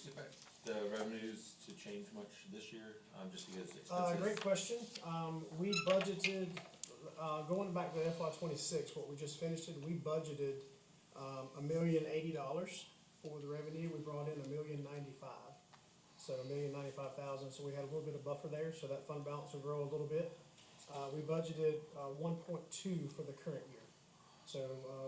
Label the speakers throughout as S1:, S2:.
S1: expect the revenues to change much this year, just because expenses?
S2: Great question. We budgeted, going back to FY '26, what we just finished it, we budgeted, $1,080,000 for the revenue. We brought in $1,095,000. So $1,095,000, so we had a little bit of buffer there, so that fund balance will grow a little bit. We budgeted, 1.2 for the current year. So,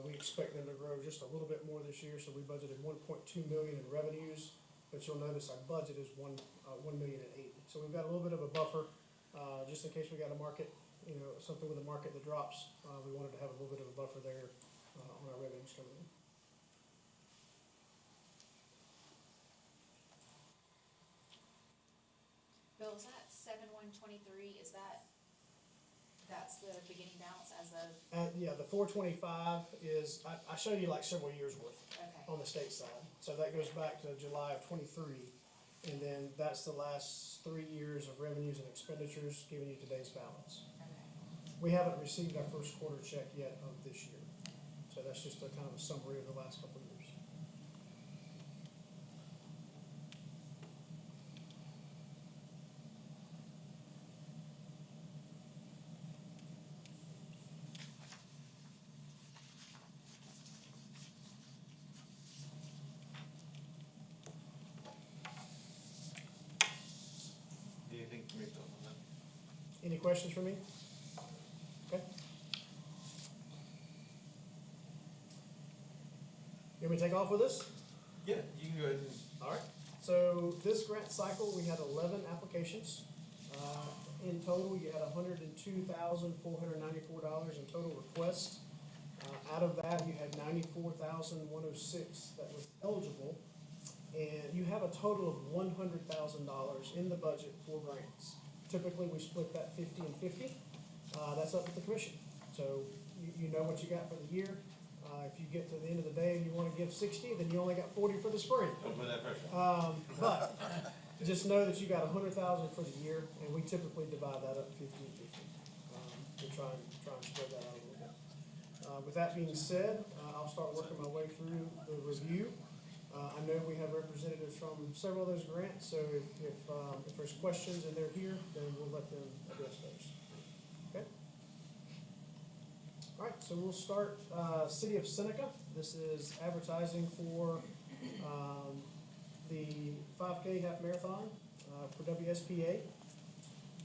S2: we expect them to grow just a little bit more this year, so we budgeted 1.2 million in revenues. But you'll notice our budget is 1,080,000. So we've got a little bit of a buffer, just in case we got a market, something with the market that drops. We wanted to have a little bit of a buffer there, on our revenues coming in.
S3: Bill, is that 7/1/23, that's the beginning balance as of,
S2: Yeah, the 425 is, I showed you like several years worth
S3: okay,
S2: on the state side. So that goes back to July of '23. And then that's the last 3 years of revenues and expenditures, giving you today's balance.
S3: okay.
S2: We haven't received our first quarter check yet of this year. So that's just a kind of a summary of the last couple of years.
S1: Anything for me, Bill, on that?
S2: Any questions for me? Okay. You want me to take off with this?
S1: Yeah, you can go ahead and.
S2: All right. So this grant cycle, we had 11 applications. In total, you had $102,494 in total requests. Out of that, you had 94,106 that was eligible. And you have a total of $100,000 in the budget for grants. Typically, we split that 50 and 50. That's up to the commission. So you know what you got for the year. If you get to the end of the day and you want to give 60, then you only got 40 for the spring.
S1: Don't put that pressure.
S2: But just know that you got 100,000 for the year, and we typically divide that up 50 and 50 to try and spread that out a little bit. With that being said, I'll start working my way through the review. I know we have representatives from several of those grants, so if there's questions and they're here, then we'll let them address those. Okay? All right, so we'll start, City of Seneca. This is advertising for the 5K half marathon for WSPA.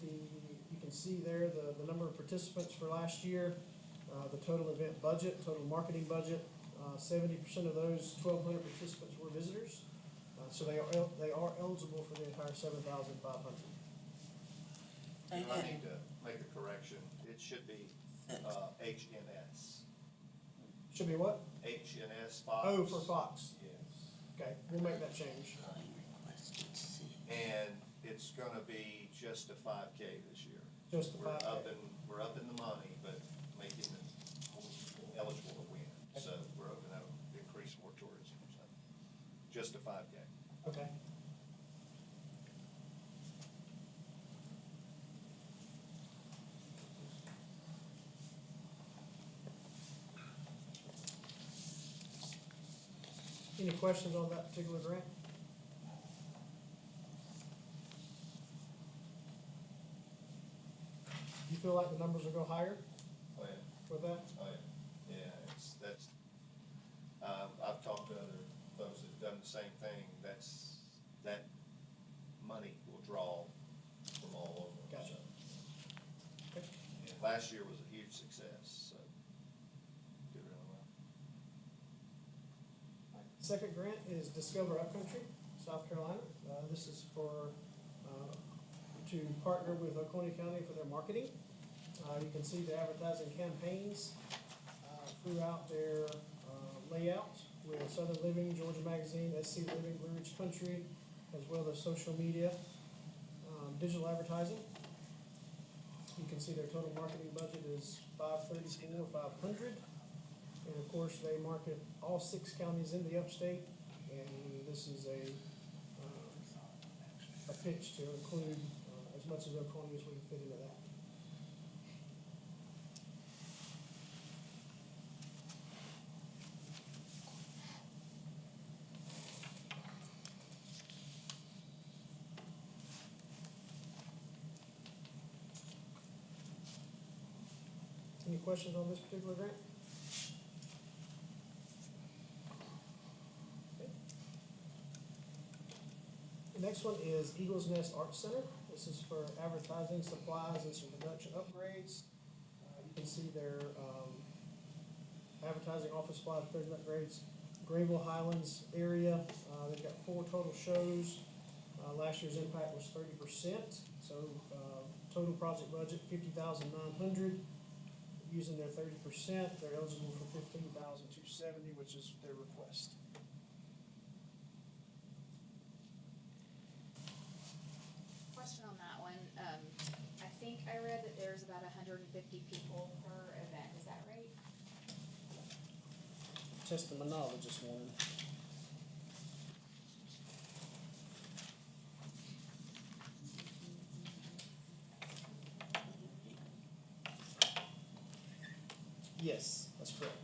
S2: You can see there the number of participants for last year, the total event budget, total marketing budget. 70% of those 1,200 participants were visitors, so they are eligible for the entire 7,500.
S4: I need to make a correction. It should be HNS.
S2: Should be what?
S4: HNS Fox.
S2: Oh, for Fox.
S4: Yes.
S2: Okay, we'll make that change.
S4: And it's gonna be just a 5K this year.
S2: Just the 5K.
S4: We're up in the money, but making it eligible to win. So we're hoping that'll increase more tourism, so. Just a 5K.
S2: Okay. Any questions on that particular grant? You feel like the numbers will go higher
S4: Oh, yeah.
S2: with that?
S4: Oh, yeah. Yeah, that's, I've talked to other folks that've done the same thing. That money will draw from all over.
S2: Gotcha.
S4: So,
S2: Okay.
S4: and last year was a huge success, so did really well.
S2: Second grant is Discover Upcountry, South Carolina. This is for, to partner with Oconee County for their marketing. You can see the advertising campaigns throughout their layout with Southern Living, Georgia Magazine, SC Living, Blue Ridge Country, as well as social media, digital advertising. You can see their total marketing budget is $534,500. And of course, they market all 6 counties in the upstate, and this is a pitch to include as much of Oconee as we can fit into that. Any questions on this particular grant? Okay. The next one is Eagles Nest Arts Center. This is for advertising, supplies, and some production upgrades. You can see their advertising, office supplies, production upgrades. Greenville Highlands area, they've got 4 total shows. Last year's impact was 30%, so total project budget $50,900. Using their 30%, they're eligible for $15,270, which is their request.
S3: Question on that one, I think I read that there's about 150 people per event, is that right?
S2: Testing my knowledge this morning. Yes, that's correct.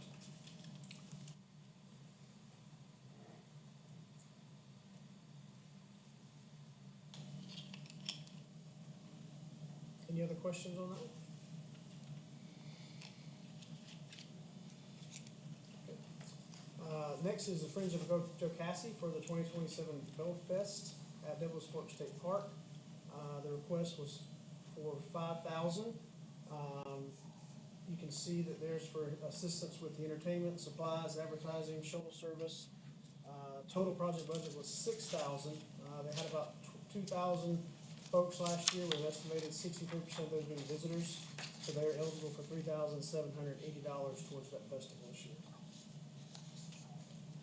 S2: Any other questions on that? Next is the Friends of Jocassee for the 2027 Bell Fest at Devil's Fork State Park. The request was for $5,000. You can see that there's for assistance with the entertainment, supplies, advertising, shuttle service. Total project budget was $6,000. They had about 2,000 folks last year, with an estimated 63% of those being visitors. So they're eligible for $3,780 towards that festival this year.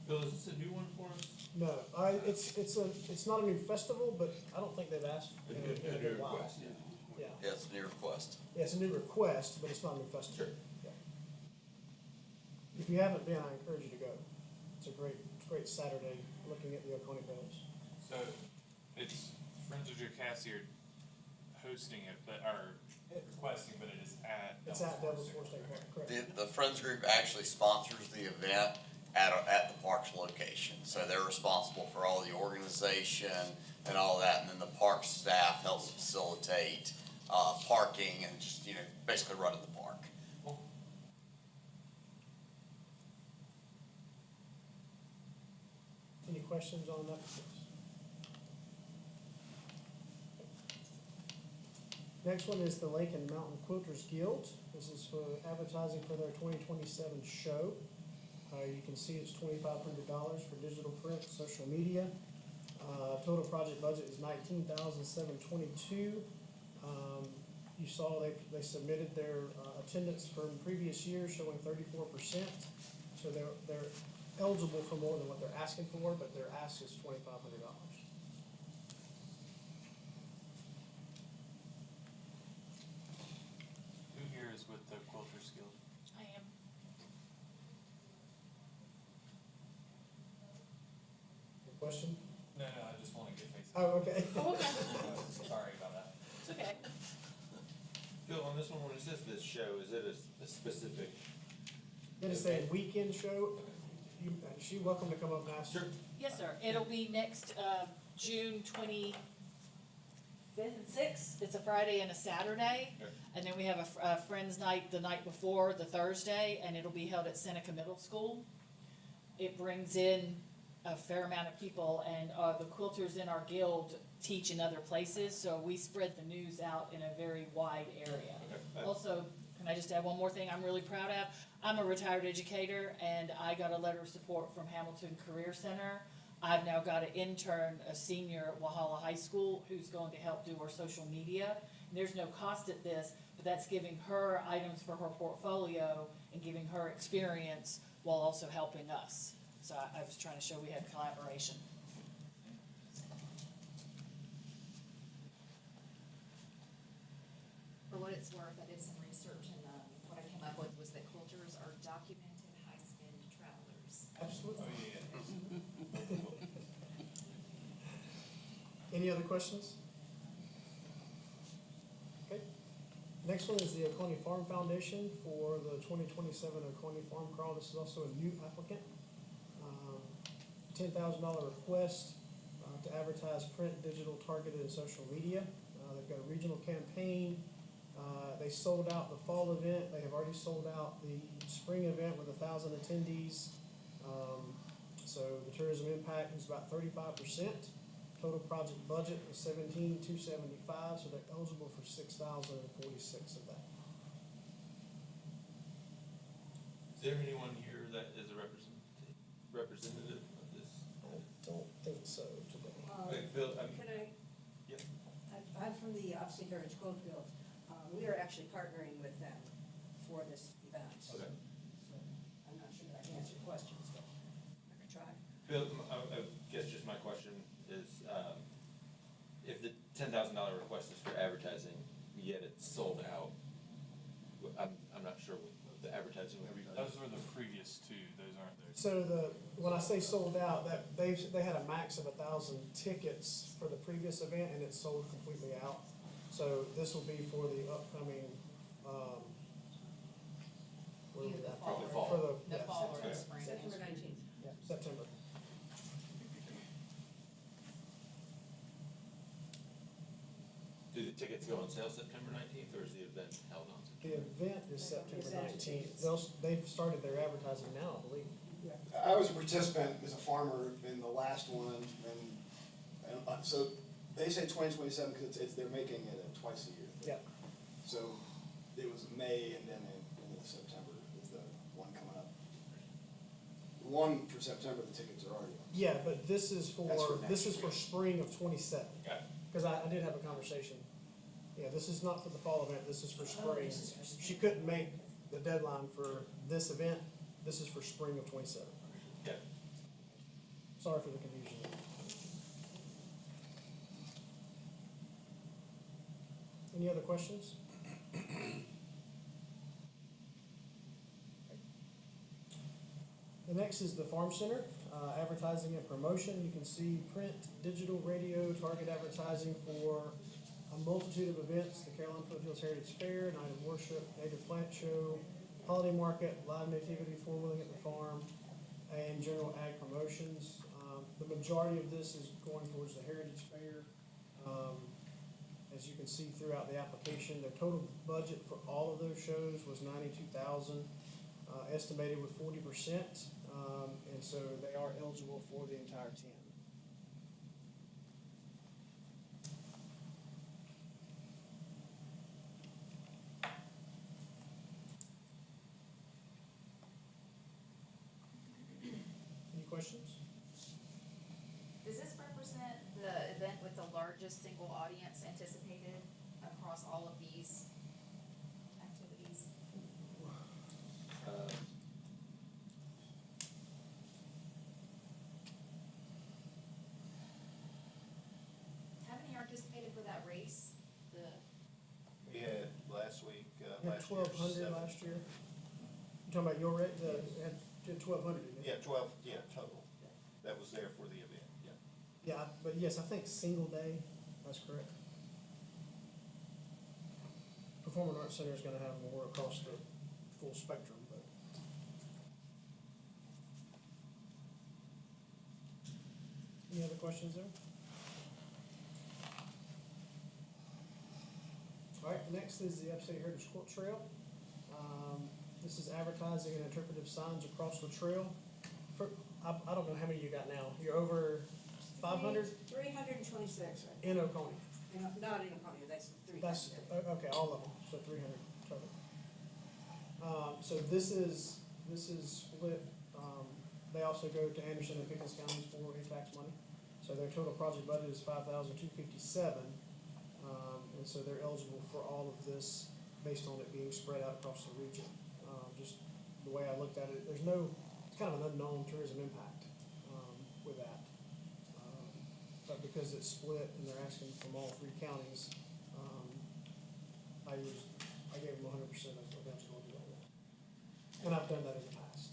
S1: Bill, is this a new one for us?
S2: No, it's not a new festival, but I don't think they've asked in a
S1: new
S2: while.
S1: request, yeah.
S2: Yeah,
S5: Yeah, it's a new request.
S2: yeah, it's a new request, but it's not a new festival.
S1: Sure.
S2: Yeah. If you haven't been, I encourage you to go. It's a great Saturday, looking at the Oconee Bells.
S6: So it's Friends of Jocassee are hosting it, but are requesting, but it is at.
S2: It's at Devil's Fork State Park, correct?
S5: The Friends Group actually sponsors the event at the park's location. So they're responsible for all the organization and all that, and then the park staff helps facilitate, parking and just, basically running the park.
S2: Any questions on that? Next one is the Lake and Mountain Quilters Guild. This is for advertising for their 2027 show. You can see it's $2,500 for digital print, social media. Total project budget is $19,722. You saw they submitted their attendance from previous years showing 34%. So they're eligible for more than what they're asking for, but their ask is $2,500.
S6: Who here is with the Quilters Guild?
S3: I am.
S2: Any question?
S6: No, I just want to get face.
S2: Oh, okay.
S6: Sorry about that.
S3: It's okay.
S1: Phil, on this one, when it says this show, is it a specific?
S2: It is a weekend show. She's welcome to come up and ask.
S1: Sure.
S7: Yes, sir. It'll be next, June 25th and 6th. It's a Friday and a Saturday.
S1: Okay.
S7: And then we have a Friends Night the night before, the Thursday, and it'll be held at Seneca Middle School. It brings in a fair amount of people, and the quilters in our guild teach in other places, so we spread the news out in a very wide area.
S1: Okay.
S7: Also, can I just add one more thing I'm really proud of? I'm a retired educator, and I got a letter of support from Hamilton Career Center. I've now got an intern, a senior at Walhalla High School, who's going to help do our social media. And there's no cost at this, but that's giving her items for her portfolio and giving her experience while also helping us. So I was trying to show we had collaboration.
S3: For what it's worth, I did some research and, what I came up with was that quilters are documented high-spend travelers.
S2: Absolutely.
S6: Oh, yeah.
S2: Any other questions? Okay. Next one is the Oconee Farm Foundation for the 2027 Oconee Farm Crawl. This is also a new applicant. $10,000 request to advertise print, digital, targeted, and social media. They've got a regional campaign. They sold out the fall event, they have already sold out the spring event with 1,000 attendees. So the tourism impact is about 35%. Total project budget was 17,275, so they're eligible for 6,046 of that.
S1: Is there anyone here that is a representative of this?
S2: I don't think so today.
S1: Okay, Phil,
S8: Can I?
S1: Yep.
S8: I'm from the Upstate Heritage Goldfield. We are actually partnering with them for this event.
S1: Okay.
S8: So I'm not sure that I can answer your questions, but I can try.
S1: Phil, I guess just my question is, if the $10,000 request is for advertising, yet it's sold out, I'm not sure what the advertising would be.
S6: Those were the previous two, those aren't those.
S2: So when I say sold out, that they had a max of 1,000 tickets for the previous event, and it's sold completely out. So this will be for the upcoming, where was that?
S1: Probably fall.
S2: For the,
S7: The
S2: yeah,
S7: fall or the
S8: September-
S7: spring.
S8: September 19th.
S2: yeah, September.
S1: Do the tickets go on sale September 19th, or is the event held on
S2: The
S1: September?
S2: event is September
S8: It's actually
S2: 19th.
S8: tickets.
S2: They've started their advertising now, I believe.
S9: I was a participant as a farmer in the last one, and so they say 2027 because they're making it twice a year.
S2: Yeah.
S9: So it was May and then September is the one coming up. The one for September, the tickets are already on.
S2: Yeah, but this is
S9: That's for
S2: this is
S9: next
S2: for spring of 27.
S1: Got it.
S2: Because I did have a conversation. Yeah, this is not for the fall event, this is for spring.
S8: this is for spring.
S2: She couldn't make the deadline for this event, this is for spring of 27.
S1: Yeah.
S2: Sorry for the confusion. Any other questions? The next is the Farm Center, advertising and promotion. You can see print, digital, radio, target advertising for a multitude of events, the Carolina Foothills Heritage Fair, Night of Worship, Native Plant Show, Holiday Market, Live Nativity, Four Wheeling at the Farm, and general ag promotions. The majority of this is going towards the Heritage Fair. As you can see throughout the application, their total budget for all of those shows was $92,000, estimated with 40%, and so they are eligible for the entire 10. Any questions?
S3: Does this represent the event with the largest single audience anticipated across all of these activities? How many are anticipated for that race?
S4: We had last week,
S2: You had
S4: last year.
S2: 1,200
S4: seven.
S2: last year? You talking about your rate, you had 1,200, didn't you?
S4: Yeah, 12, yeah, total. That was there for the event, yeah.
S2: Yeah, but yes, I think single day, that's correct. Performing Arts Center is gonna have more across the full spectrum, but. Any other questions there? All right, next is the Upstate Heritage Court Trail. This is advertising and interpretive signs across the trail. I don't know how many you got now. You're over 500
S8: 326, right?
S2: in Oconee.
S8: Not in Oconee, that's 300.
S2: That's, okay, all of them, so 300 total. So this is split, they also go to Anderson and Pickens counties for tax money. So their total project budget is 5,257, and so they're eligible for all of this based on it being spread out across the region. Just the way I looked at it, it's kind of an unknown tourism impact, with that. But because it's split and they're asking from all three counties, I gave them 100% of eligibility on that. And I've done that in the past.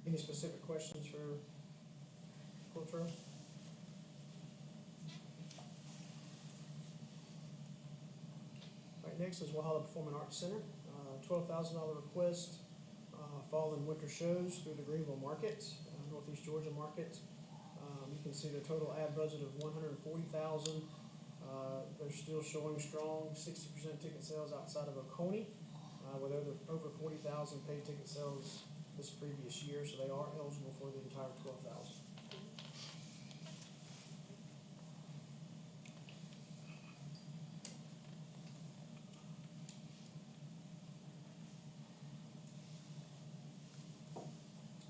S2: Any specific questions for Court Trail? All right, next is Walhalla Performing Arts Center, $12,000 request fall and winter shows through the Greenville Market, Northeast Georgia Market. You can see the total ad budget of $140,000. They're still showing strong 60% ticket sales outside of Oconee, with over 40,000 paid ticket sales this previous year, so they are eligible for the entire 12,000.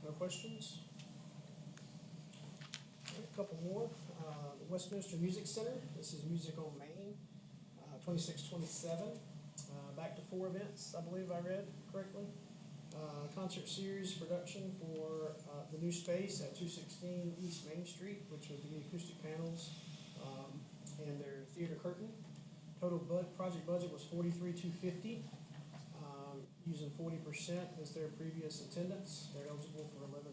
S2: No questions? All right, a couple more. The Westminster Music Center, this is Music on Main, 2627. Back to 4 events, I believe I read correctly. Concert series production for the new space at 216 East Main Street, which would be acoustic panels and their theater curtain. Total project budget was $43,250. Using 40% as their previous attendance, they're eligible for $11,450.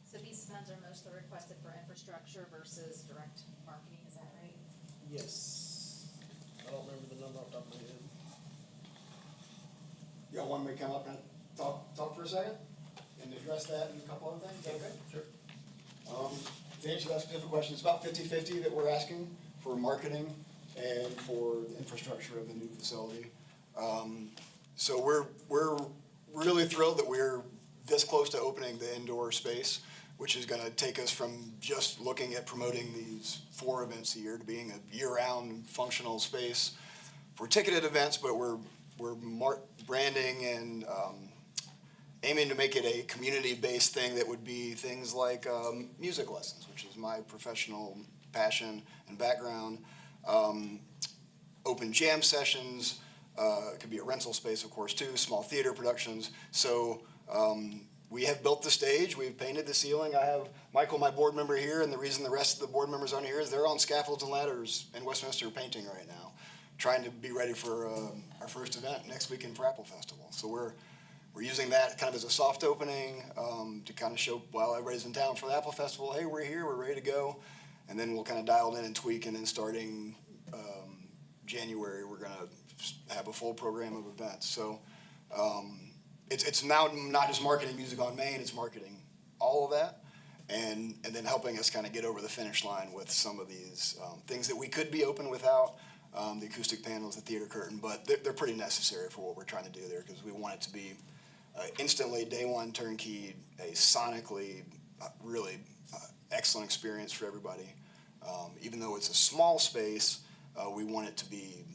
S3: So these funds are mostly requested for infrastructure versus direct marketing, is that right?
S2: Yes. I don't remember the number off the top of my head.
S9: Y'all want me to come up and talk for a second and address that and a couple other things? Is that okay?
S2: Sure.
S9: To answer that specific question, it's about 50-50 that we're asking for marketing and for the infrastructure of the new facility. So we're really thrilled that we're this close to opening the indoor space, which is gonna take us from just looking at promoting these 4 events a year to being a year-round functional space for ticketed events, but we're branding and aiming to make it a community-based thing that would be things like music lessons, which is my professional passion and background, open jam sessions, it could be a rental space, of course, too, small theater productions. So we have built the stage, we've painted the ceiling. I have Michael, my board member here, and the reason the rest of the board members aren't here is they're on scaffolds and ladders in Westminster painting right now, trying to be ready for our first event next weekend for Apple Festival. So we're using that kind of as a soft opening to kind of show while everybody's in town for the Apple Festival, hey, we're here, we're ready to go. And then we'll kind of dial in and tweak, and then starting January, we're gonna have a full program of events. So it's now not just marketing Music on Main, it's marketing all of that, and then helping us kind of get over the finish line with some of these things that we could be open without, the acoustic panels, the theater curtain, but they're pretty necessary for what we're trying to do there, because we want it to be instantly, day one, turnkey, a sonically really excellent experience for everybody. Even though it's a small space, we want it to be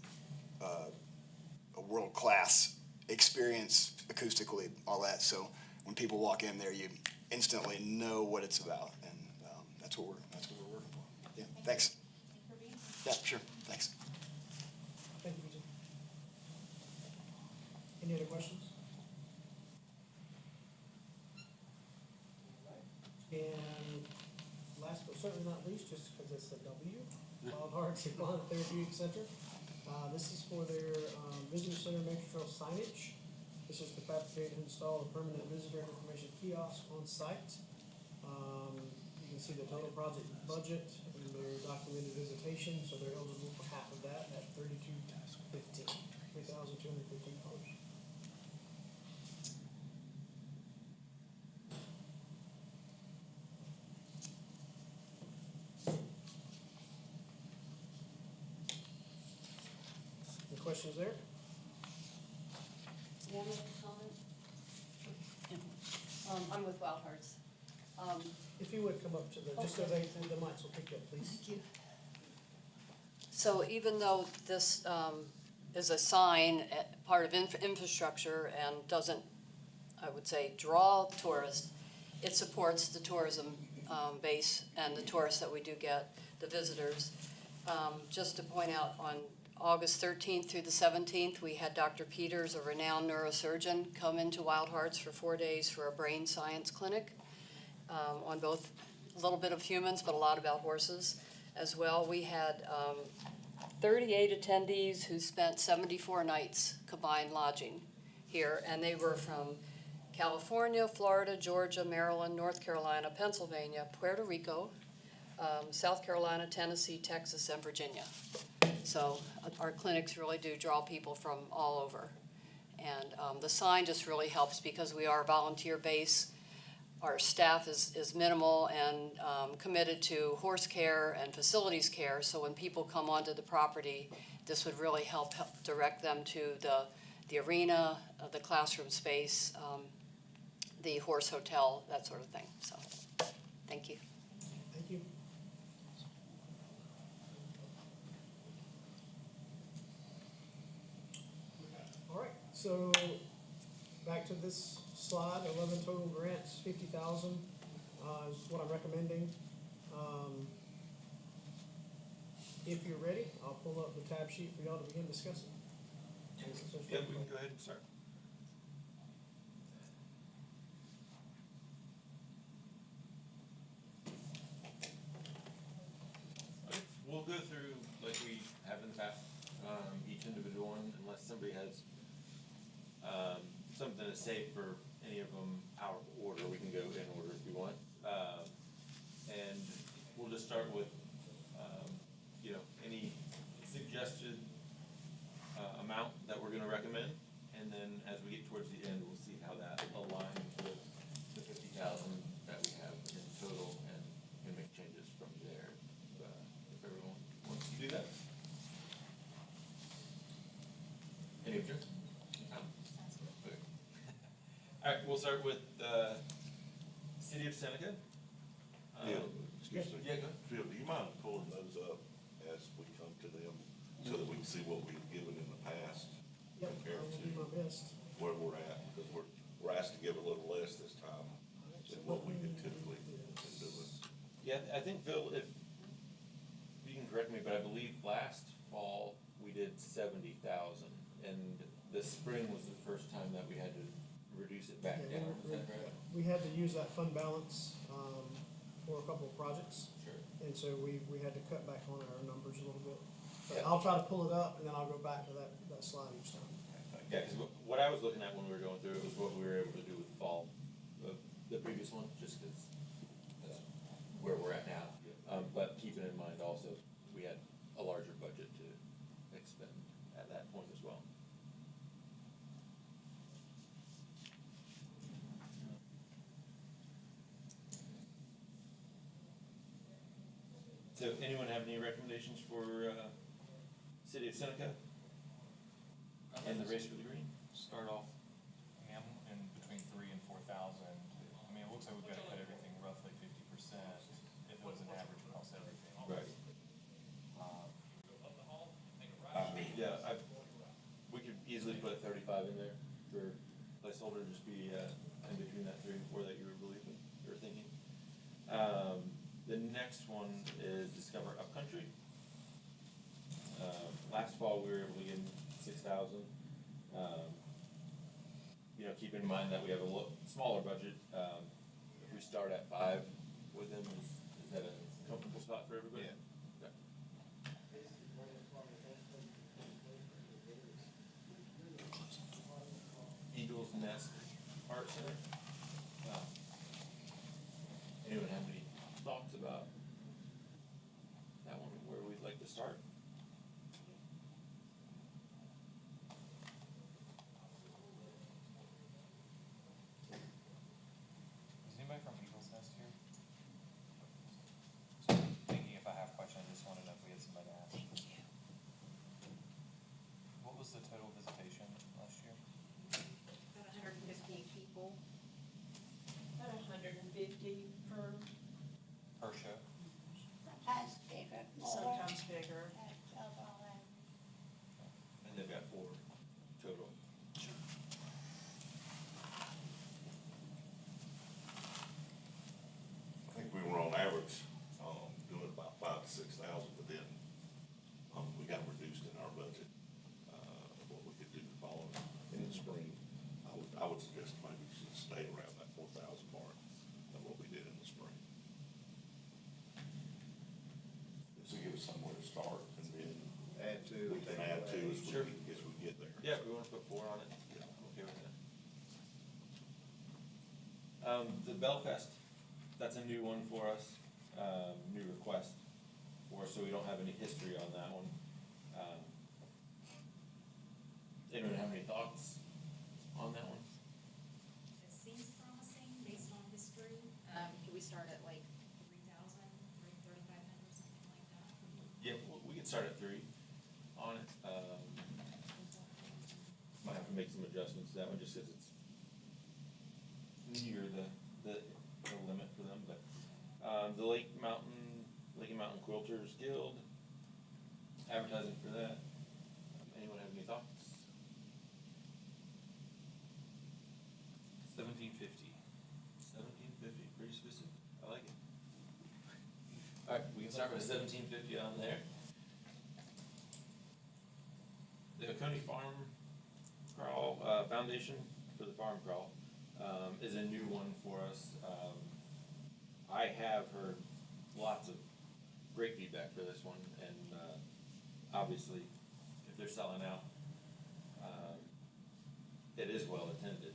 S9: a world-class experience acoustically, all that. So when people walk in there, you instantly know what it's about, and that's what we're working for. Yeah, thanks.
S3: Thank you for being here.
S9: Yeah, sure, thanks.
S2: Thank you, Vijay. Any other questions? And last but certainly not least, just because it's a W, Wild Hearts Equine Therapeutic Center. This is for their visitor center Metro Trail signage. This is to fabricate and install a permanent visitor information kiosk on site. You can see the total project budget and their documented visitation, so they're eligible for half of that at $3,215. Any questions there?
S8: May I make a comment? I'm with Wild Hearts.
S2: If you would come up to the, just so the mics will pick up, please.
S8: Thank you. So even though this is a sign, part of infrastructure and doesn't, I would say, draw tourists, it supports the tourism base and the tourists that we do get, the visitors. Just to point out, on August 13th through the 17th, we had Dr. Peters, a renowned neurosurgeon, come into Wild Hearts for 4 days for a brain science clinic on both a little bit of humans, but a lot about horses as well. We had 38 attendees who spent 74 nights combined lodging here, and they were from California, Florida, Georgia, Maryland, North Carolina, Pennsylvania, Puerto Rico, South Carolina, Tennessee, Texas, and Virginia. So our clinics really do draw people from all over. And the sign just really helps because we are volunteer based. Our staff is minimal and committed to horse care and facilities care. So when people come onto the property, this would really help direct them to the arena, the classroom space, the horse hotel, that sort of thing. So, thank you.
S2: Thank you. All right, so back to this slide, 11 total grants, 50,000 is what I'm recommending. If you're ready, I'll pull up the tab sheet for y'all to begin discussing.
S1: Yeah, we can go ahead and start. Okay, we'll go through like we have in the past, each individual one, unless somebody has something to say for any of them out of order, we can go in order if you want. And we'll just start with, any suggested amount that we're gonna recommend, and then as we get towards the end, we'll see how that aligns with the 50,000 that we have in total, and can make changes from there, if everyone wants to do that. Any objections? Okay. All right, we'll start with, City of Seneca.
S10: Excuse me.
S1: Yeah, go ahead.
S10: Phil, do you mind pulling those up as we come to them, so that we can see what we've given in the past?
S2: Yep, I
S10: Compared
S2: will
S10: to
S2: do my best.
S10: where we're at, because we're asked to give a little less this time than what we had typically been doing.
S1: Yeah, I think, Phil, if, you can correct me, but I believe last fall, we did 70,000, and the spring was the first time that we had to reduce it back
S2: Yeah,
S1: down, is that correct?
S2: we had to use that fund balance for a couple of projects,
S1: Sure.
S2: and so we had to cut back on our numbers a little bit. But
S1: Yeah.
S2: I'll try to pull it up, and then I'll go back to that slide each time.
S1: Yeah, because what I was looking at when we were going through it was what we were able to do with fall, the previous one, just because that's where we're at now. But keeping in mind also, we had a larger budget to expend at that point as well. So anyone have any recommendations for, City of Seneca? And the race for the green?
S6: Start off, in between 3,000 and 4,000. I mean, it looks like we've got to cut everything roughly 50% if it was an average across everything.
S1: Right. Yeah, we could easily put 35 in there for placeholder, just be, in between that 3 and 4 that you were believing, or thinking. The next one is Discover Upcountry. Last fall, we were able to get 6,000. Keep in mind that we have a smaller budget. If we start at 5 with them, is that a comfortable spot for everybody?
S4: Yeah.
S1: Okay. Eagles Nest Art Center. Anyone have any thoughts about that one, where we'd like to start?
S6: Is anybody from Eagles Nest here? So I'm thinking if I have questions, I just want to know if we had somebody to ask. What was the total visitation last year?
S3: About 150 people.
S11: About 150 per,
S6: Per show?
S11: sometimes bigger, sometimes bigger.
S1: And they've got 4 total.
S10: I think we were on average, doing about 5,000 to 6,000, but then, we got reduced in our budget, what we could do the following, in the spring. I would suggest maybe we should stay around that 4,000 mark of what we did in the spring. This will give us somewhere to start, and then
S4: Add to.
S10: we can add to
S1: Sure.
S10: as we get there.
S1: Yeah, we wanna put 4 on it.
S10: Yeah.
S1: I'm okay with that. The Belfast, that's a new one for us. new request for, so we don't have any history on that one. Anyone have any thoughts on that one?
S3: It seems promising based on history. Can we start at like 3,000, 3,500, something like that?
S1: Yeah, we can start at 3 on it. Might have to make some adjustments to that one just because it's near the limit for them, but, the Lake and Mountain Quilters Guild, advertising for that. Anyone have any thoughts? $17.50, pretty specific, I like it. Alright, we can start with $17.50 on there. The Oconee Farm Crawl, Foundation for the Farm Crawl, is a new one for us. I have heard lots of great feedback for this one, and, obviously, if they're selling out, it is well attended.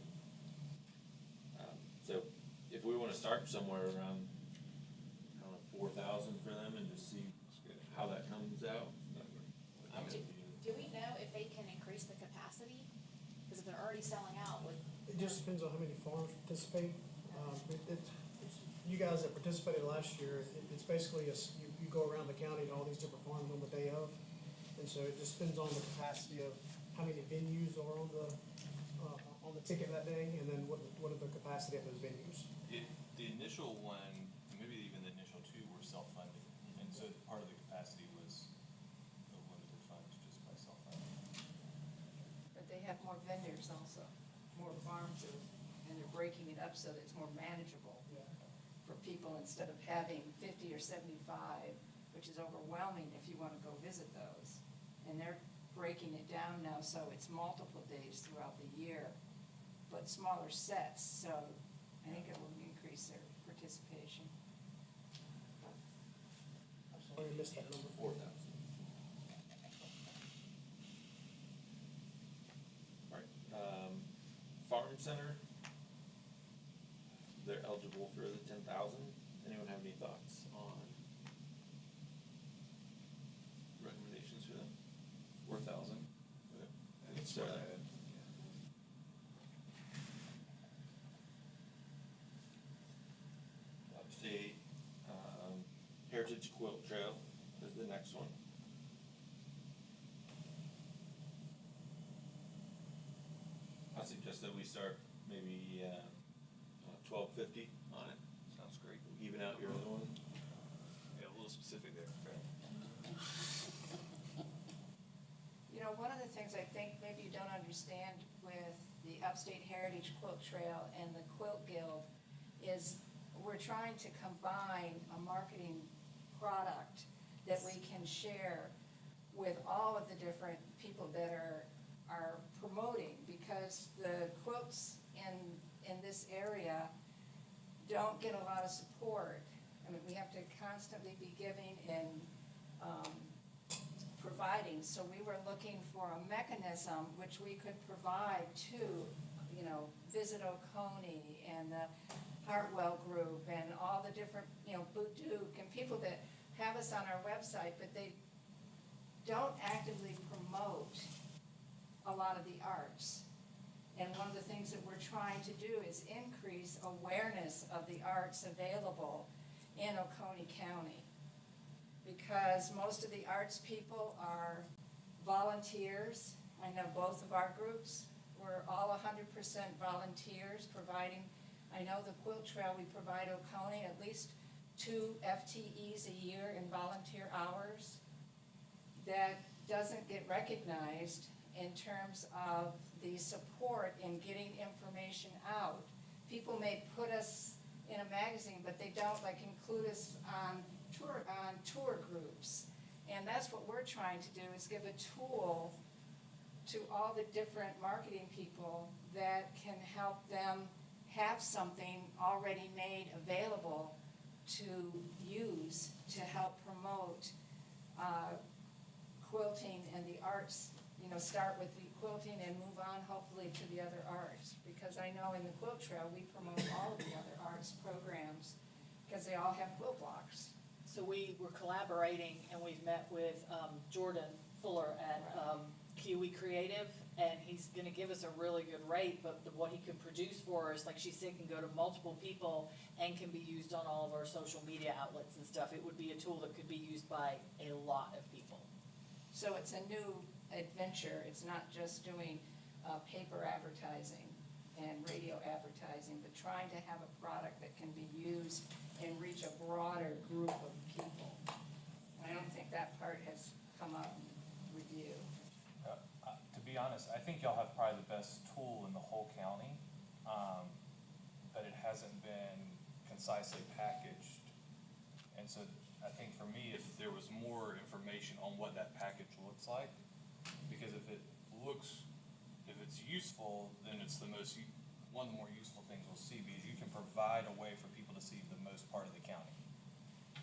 S1: So, if we wanna start somewhere around, I don't know, 4,000 for them and just see how that comes out. I'm
S3: Do,
S1: gonna be-
S3: do we know if they can increase the capacity? Cause if they're already selling out with.
S2: It just depends on how many farms participate. You guys that participated last year, it's basically you go around the county to all these different farms on the day of. And so it just depends on the capacity of how many venues are on the ticket that day, and then what are the capacity of those venues.
S6: The initial one, maybe even the initial 2 were self-funding, and so part of the capacity was the limited funds just by self-funding.
S11: But they have more vendors also, more farms, and they're breaking it up so that it's more manageable for people instead of having 50 or 75, which is overwhelming if you want to go visit those. And they're breaking it down now, so it's multiple days throughout the year, but smaller sets, so I think it will increase their participation.
S2: I'm sorry, I missed that number.
S1: 4,000. Alright, Farm Center, they're eligible for the 10,000. Anyone have any thoughts on recommendations for them? 4,000? I think so. Upstate, Heritage Quilt Trail is the next one. I suggest that we start maybe, $12.50 on it.
S6: Sounds great.
S1: Even out your other one.
S6: Yeah, a little specific there.
S11: You know, one of the things I think maybe you don't understand with the Upstate Heritage Quilt Trail and the Quilt Guild is we're trying to combine a marketing product that we can share with all of the different people that are promoting, because the quilts in this area don't get a lot of support. I mean, we have to constantly be giving and providing, so we were looking for a mechanism which we could provide to, you know, Visit Oconee and the Hartwell Group and all the different, you know, Boot Duke and people that have us on our website, but they don't actively promote a lot of the arts. And one of the things that we're trying to do is increase awareness of the arts available in Oconee County. Because most of the arts people are volunteers. I know both of our groups, we're all 100% volunteers providing. I know the Quilt Trail, we provide Oconee at least 2 FTEs a year in volunteer hours. That doesn't get recognized in terms of the support in getting information out. People may put us in a magazine, but they don't like include us on tour groups. And that's what we're trying to do, is give a tool to all the different marketing people that can help them have something already made available to use to help promote quilting and the arts. You know, start with the quilting and move on hopefully to the other arts. Because I know in the Quilt Trail, we promote all of the other arts programs, because they all have quilt blocks.
S7: So we were collaborating and we've met with Jordan Fuller at Kiwi Creative, and he's gonna give us a really good rate, but what he can produce for us, like she said, can go to multiple people and can be used on all of our social media outlets and stuff. It would be a tool that could be used by a lot of people.
S11: So it's a new adventure, it's not just doing paper advertising and radio advertising, but trying to have a product that can be used and reach a broader group of people. And I don't think that part has come up with you.
S6: To be honest, I think y'all have probably the best tool in the whole county, but it hasn't been concisely packaged. And so I think for me, if there was more information on what that package looks like, because if it's useful, then it's one of the more useful things we'll see, because you can provide a way for people to see the most part of the county.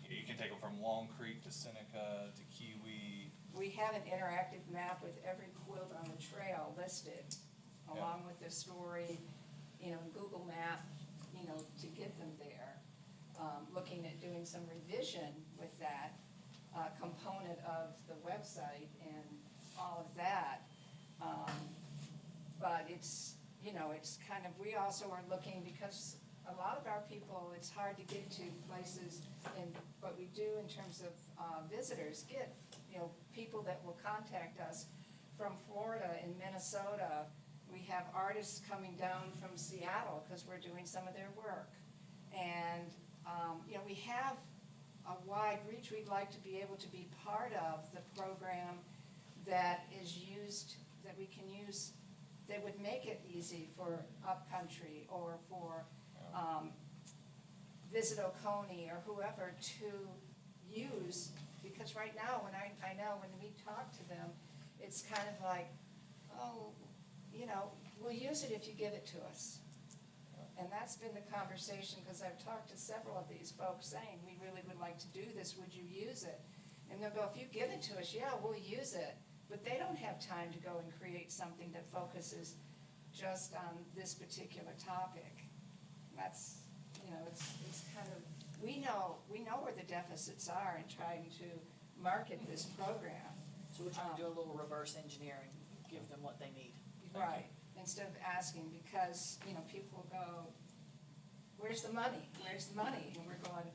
S6: You can take them from Long Creek to Seneca to Kiwi.
S11: We have an interactive map with every quilt on the trail listed,
S6: Yeah.
S11: along with the story, Google Map, to get them there. Looking at doing some revision with that component of the website and all of that. But it's, it's kind of, we also are looking, because a lot of our people, it's hard to get to places, and what we do in terms of visitors, get, people that will contact us from Florida and Minnesota. We have artists coming down from Seattle because we're doing some of their work. And, we have a wide reach. We'd like to be able to be part of the program that is used, that we can use, that would make it easy for Upcountry or for Visit Oconee or whoever to use. Because right now, when I know when we talk to them, it's kind of like, oh, we'll use it if you give it to us. And that's been the conversation, because I've talked to several of these folks saying, we really would like to do this, would you use it? And they'll go, if you give it to us, yeah, we'll use it. But they don't have time to go and create something that focuses just on this particular topic. That's, it's kind of, we know where the deficits are in trying to market this program.
S7: So we're trying to do a little reverse engineering, give them what they need.
S11: Right, instead of asking, because, people go, where's the money? Where's the money? And we're going,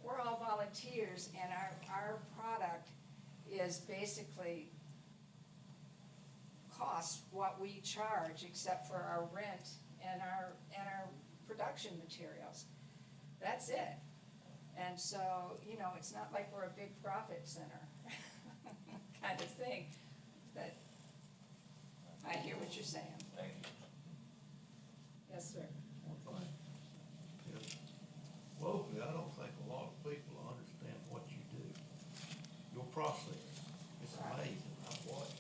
S11: we're all volunteers, and our product is basically costs what we charge, except for our rent and our production materials. That's it. And so, it's not like we're a big profit center kind of thing, but I hear what you're saying.
S6: Thank you.
S11: Yes, sir.
S12: One thing. Locally, I don't think a lot of people understand what you do. Your process, it's amazing. I've watched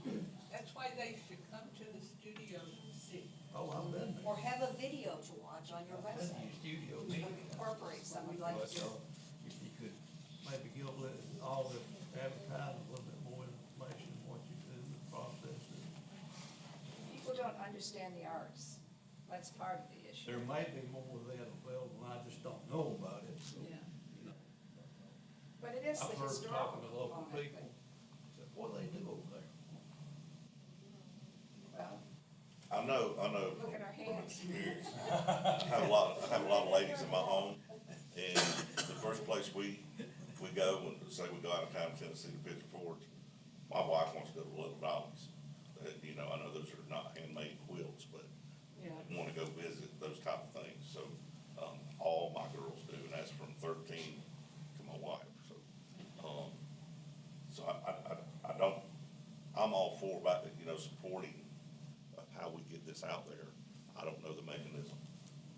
S12: it,
S13: That's why they should come to the studio to see,
S12: Oh, I've been there.
S13: or have a video to watch on your
S12: I've been to
S13: website.
S12: your studio
S11: We
S12: meeting.
S11: could incorporate some of
S12: But,
S11: like,
S12: if you could maybe give all the advertising a little bit more information on what you do, the processes.
S11: people don't understand the arts. That's part of the issue.
S12: There may be more of that available, and I just don't know about it, so.
S11: Yeah.
S12: you know.
S11: But it is the
S12: I've heard
S11: historical
S12: talking to local
S11: component,
S12: people, said, what do they do over there?
S11: Well,
S10: I know
S11: look at our hands.
S10: experience. I have a lot of ladies in my home, and the first place we go, when, say we go out of town, Tennessee to Pigeon Forge, my wife wants to go to Little Dolly's. I know those are not handmade quilts, but
S11: Yeah.
S10: want to go visit those type of things, so, all my girls do, and that's from 13 to my wife, so, I don't, I'm all for about, supporting how we get this out there. I don't know the mechanism,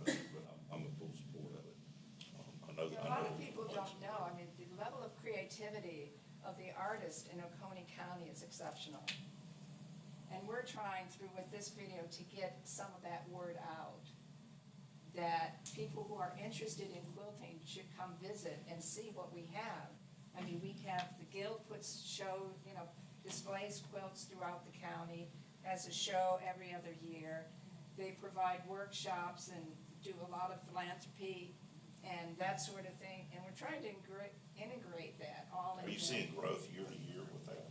S10: but I'm in full support of it. I know that.
S11: A lot of people don't know, the level of creativity of the artist in Oconee County is exceptional. And we're trying through with this video to get some of that word out, that people who are interested in quilting should come visit and see what we have. We have, the Guild displays quilts throughout the county, has a show every other year. They provide workshops and do a lot of philanthropy and that sort of thing, and we're trying to integrate that all into.
S10: Are you seeing growth year to year with that?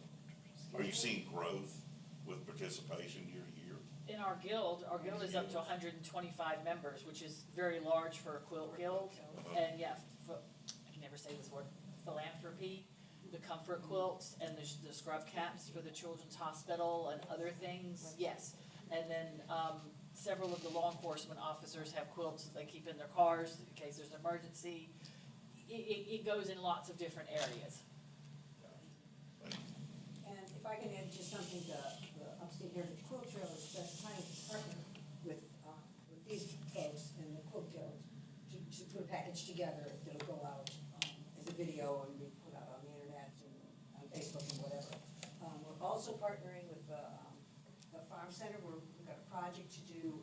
S10: Are you seeing growth with participation year to year?
S7: In our guild is up to hundred and twenty-five members, which is very large for a quilt guild. And yeah, I can never say this word, philanthropy, the comfort quilts and the scrub caps for the Children's Hospital and other things, yes. And then, several of the law enforcement officers have quilts that they keep in their cars in case there's an emergency. It goes in lots of different areas.
S14: And if I can add just something to the Upstate Heritage Quilt Trail, is that's trying to partner with these folks in the Quilt Guild to put a package together that'll go out as a video and be put out on the internet and on Facebook and whatever. We're also partnering with the Farm Center, where we've got a project to do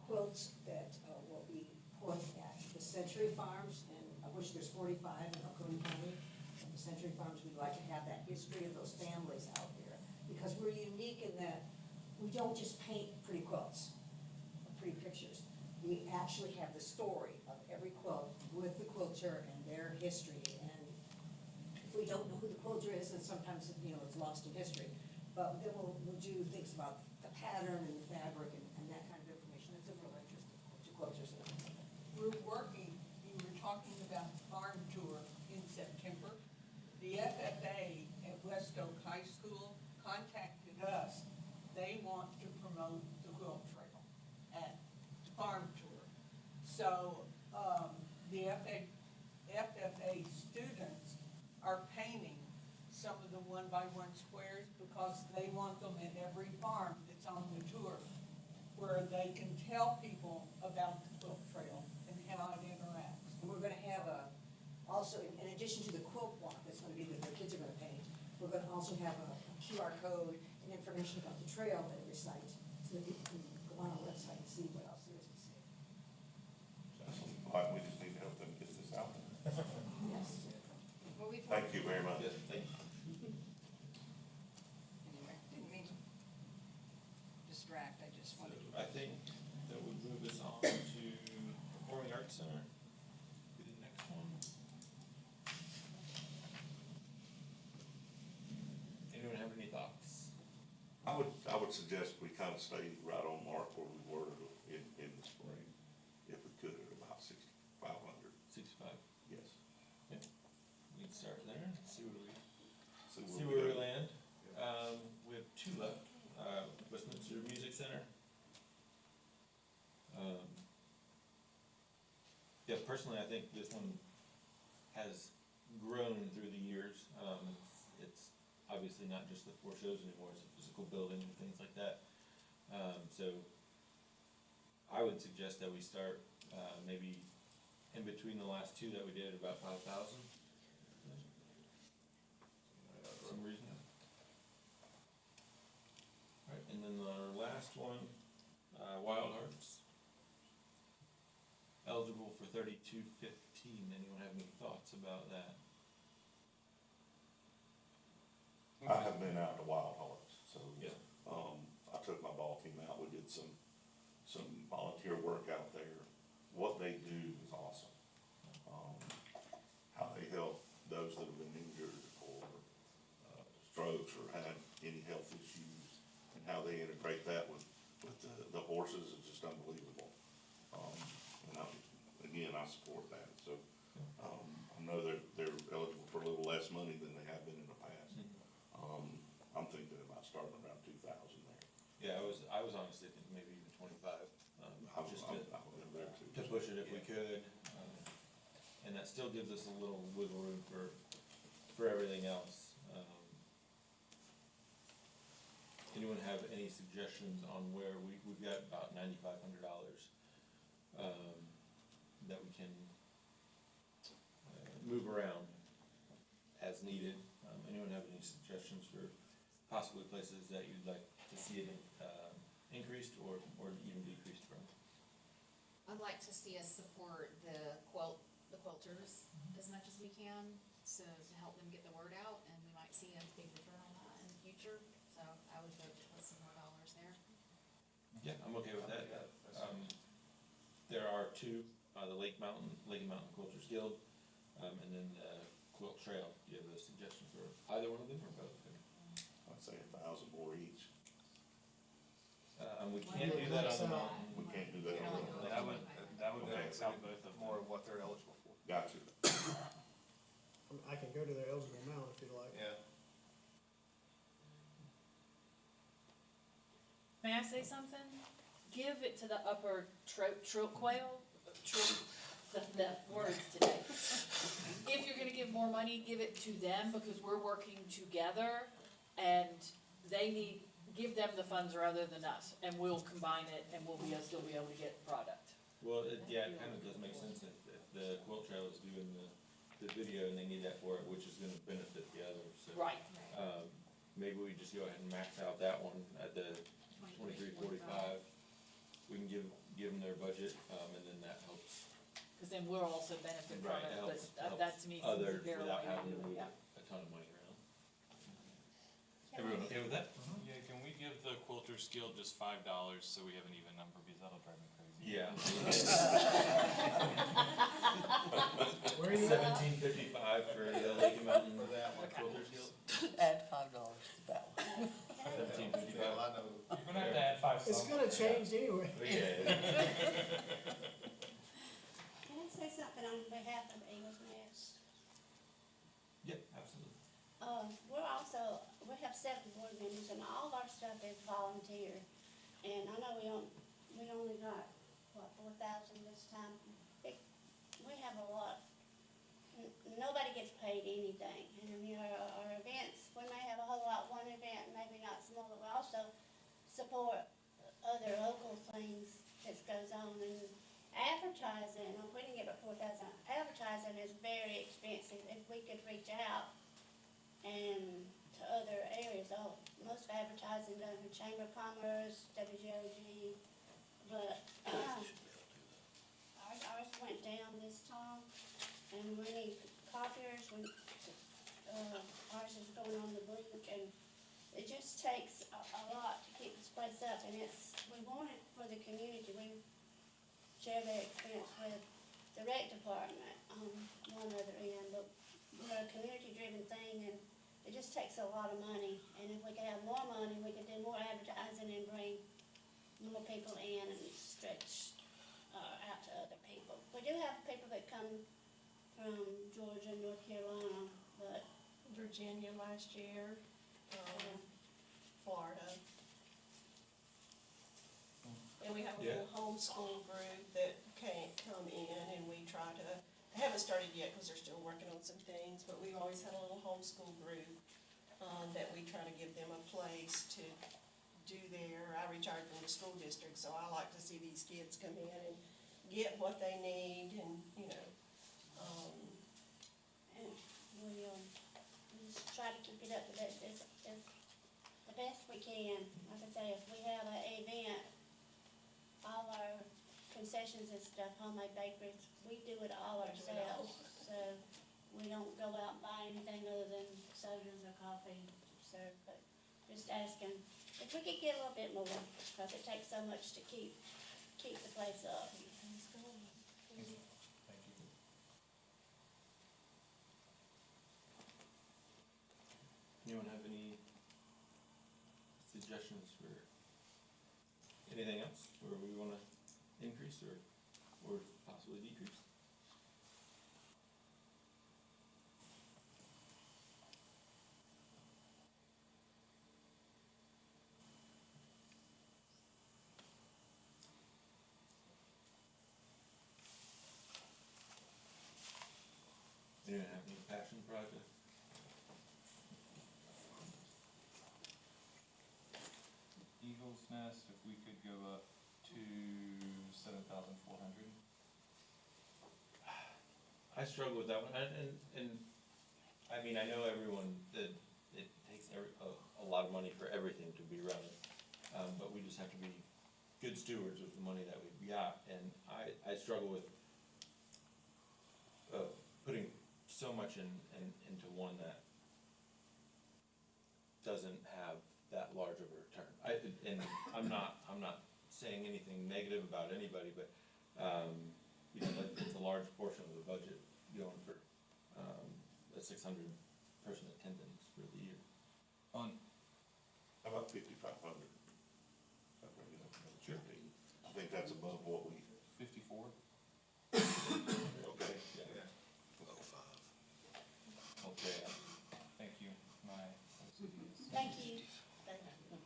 S14: quilts that will be put at the Century Farms, and of which there's 45 in Oconee County. At the Century Farms, we'd like to have that history of those families out there, because we're unique in that we don't just paint pretty quilts, or pretty pictures. We actually have the story of every quilt with the quilter and their history, and if we don't know who the quilter is, then sometimes, it's lost in history. But then we'll do things about the pattern and the fabric and that kind of information. It's of real interest to quilters.
S13: We're working, you were talking about farm tour in September. The FFA at West Oak High School contacted us. They want to promote the quilt trail at farm tour. So, the FFA students are painting some of the one-by-one squares because they want them at every farm that's on the tour, where they can tell people about the quilt trail and how it interacts.
S14: And we're gonna have also, in addition to the quilt walk that's gonna be that the kids are gonna paint, we're gonna also have a QR code and information about the trail at every site, so that people can go on our website and see what else there is to see.
S10: We just need to help them get this out there.
S14: Yes.
S11: Well, we've
S10: Thank you very much.
S1: Yes, thank you.
S11: Anyway, didn't mean to distract, I just
S1: So
S11: wanted to.
S1: I think that would move us on to Performing Arts Center. Be the next one. Anyone have any thoughts?
S10: I would suggest we kind of stay right on mark where we were in the spring, if we could, at about 6,500.
S1: 65.
S10: Yes.
S1: Yeah. We can start there, see where we
S10: go.
S1: land. We have two left. Westminster Music Center. Yeah, personally, I think this one has grown through the years. It's obviously not just the 4 shows anymore, it's a physical building and things like that. So I would suggest that we start, maybe in between the last 2 that we did, about 5,000. Some reason. Alright, and then our last one, Wild Hearts. Eligible for 3215. Anyone have any thoughts about that?
S10: I have been out to Wild Hearts, so.
S1: Yeah.
S10: I took my ball team out, we did some volunteer work out there. What they do is awesome. How they help those that have been injured or, strokes or had any health issues, and how they integrate that with the horses is just unbelievable. And I support that, so, I know they're eligible for a little less money than they have been in the past. I'm thinking about starting around 2,000 there.
S1: Yeah, I was honestly thinking maybe even 25, just
S10: I would go there too.
S1: to push it if we could. And that still gives us a little wiggle room for everything else. Anyone have any suggestions on where we've got about $9,500, that we can, move around as needed? Anyone have any suggestions for possibly places that you'd like to see it, increased or even decreased from?
S3: I'd like to see us support the quilters as much as we can, to help them get the word out, and we might see a big return on that in the future, so I would vote to put some more dollars there.
S1: Yeah, I'm okay with that. There are 2, the Lake Mountain Quilters Guild, and then the Quilt Trail. Do you have a suggestion for either one of them or both?
S10: I'd say 1,000 more each.
S1: We can't do that on the mountain.
S10: We can't do that on the.
S6: That would
S10: Okay.
S6: max out both of them.
S4: More of what they're eligible for.
S10: Gotcha.
S2: I can go to their eligible amount if you like.
S4: Yeah.
S7: May I say something? Give it to the upper quail, the words today. If you're gonna give more money, give it to them, because we're working together, and give them the funds rather than us, and we'll combine it, and still be able to get product.
S1: Well, it kind of does make sense if the Quilt Trail is doing the video and they need that for it, which is gonna benefit the other, so.
S7: Right.
S1: Maybe we just go ahead and max out that one at the 2345. We can give them their budget, and then that helps.
S7: Cause then we'll also benefit from
S1: Right,
S7: it,
S1: it
S7: but
S1: helps
S7: that to me seems
S1: others
S7: a fair
S1: without
S7: way to
S1: having to
S7: do
S1: move
S7: it,
S1: a ton of money around.
S14: Can
S1: Everyone
S14: I-
S1: okay with that?
S6: Yeah, can we give the Quilters Guild just $5 so we have an even number, because that'll drive me crazy.
S1: Yeah.
S2: Where are you at?
S1: 1755 for the Lake Mountain Quilters Guild.
S8: Add $5 to that one.
S1: 1755.
S4: Well, I know.
S6: You're gonna have to add 5
S2: It's gonna change anyway.
S1: Yeah.
S14: Can I say something on behalf of Eagles Nest?
S1: Yep, absolutely.
S14: We have 7 board members and all our stuff is volunteer. And I know we only got, 4,000 this time. We have a lot, nobody gets paid anything. And I mean, our events, we may have a whole lot, one event, maybe not small, but we also support other local things that goes on. And advertising, if we didn't get about 4,000, advertising is very expensive. If we could reach out and to other areas, most advertising done in Chamber of Commerce, WGOG, but ours went down this time, and we need copiers, ours is going on the blink, and it just takes a lot to keep this place up, and we want it for the community. We share their expense with the rec department on one other end, but we're a community-driven thing, and it just takes a lot of money. And if we could have more money, we could do more advertising and bring more people in and stretch out to other people. We do have people that come from Georgia, North Carolina, but
S15: Virginia last year, Florida. And we have a little homeschool group that can't come in, and we try to, they haven't started yet because they're still working on some things, but we've always had a little homeschool group that we try to give them a place to do I retired from the school district, so I like to see these kids come in and get what they need and,
S14: and we just try to keep it up to the best we can. Like I say, if we have an event, all our concessions and stuff, homemade bakeries, we do it all ourselves. So we don't go out and buy anything other than sodas or coffee served, but just asking if we could get a little bit more, because it takes so much to keep the place up.
S6: Thank you.
S1: Anyone have any suggestions for anything else where we wanna increase or possibly decrease? Anyone have any passion project?
S6: Eagles Nest, if we could go up to 7,400.
S1: I struggle with that one, and I mean, I know everyone, that it takes a lot of money for everything to be running. But we just have to be good stewards with the money that we've got, and I struggle with putting so much into one that doesn't have that large of a return. And I'm not saying anything negative about anybody, but you know, like, it's a large portion of the budget going for, a 600-person attendance for the year.
S6: On,
S10: How about 5,500? Sure. I think that's above what we,
S6: 54?
S10: okay.
S6: Okay, thank you, my OCD is.
S15: Thank you. Thank you.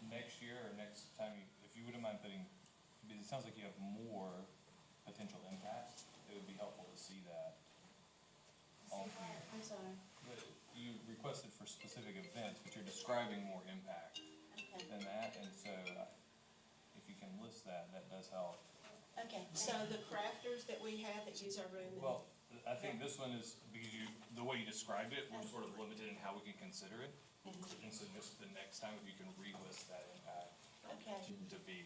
S6: Next year or next time, if you wouldn't mind putting, because it sounds like you have more potential impact, it would be helpful to see that on here.
S3: I'm sorry.
S6: But you requested for specific events, but you're describing more impact
S3: Okay.
S6: than that, and so if you can list that, that does help.
S15: Okay, so the crafters that we have that use our room. and-
S6: Well, I think this one is, because you, the way you described it, we're sort of limited in how we can consider it. And so just the next time, if you can relist that impact
S15: Okay.
S6: to be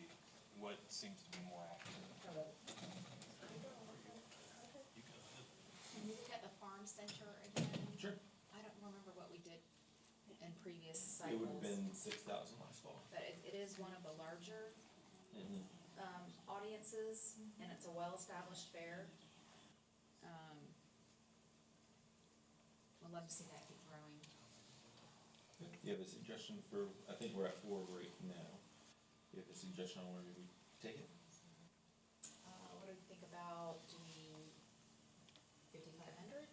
S6: what seems to be more accurate.
S3: Can you look at the farm center again?
S1: Sure.
S3: I don't remember what we did in previous
S1: It
S3: cycles.
S1: would have been 6,000 last fall.
S3: But it is one of the larger,
S1: Mhm.
S3: audiences, and it's a well-established fair. Would love to see that keep growing.
S1: You have a suggestion for, I think we're at 4 right now. You have a suggestion on where we take it?
S3: What do you think about doing 5,500?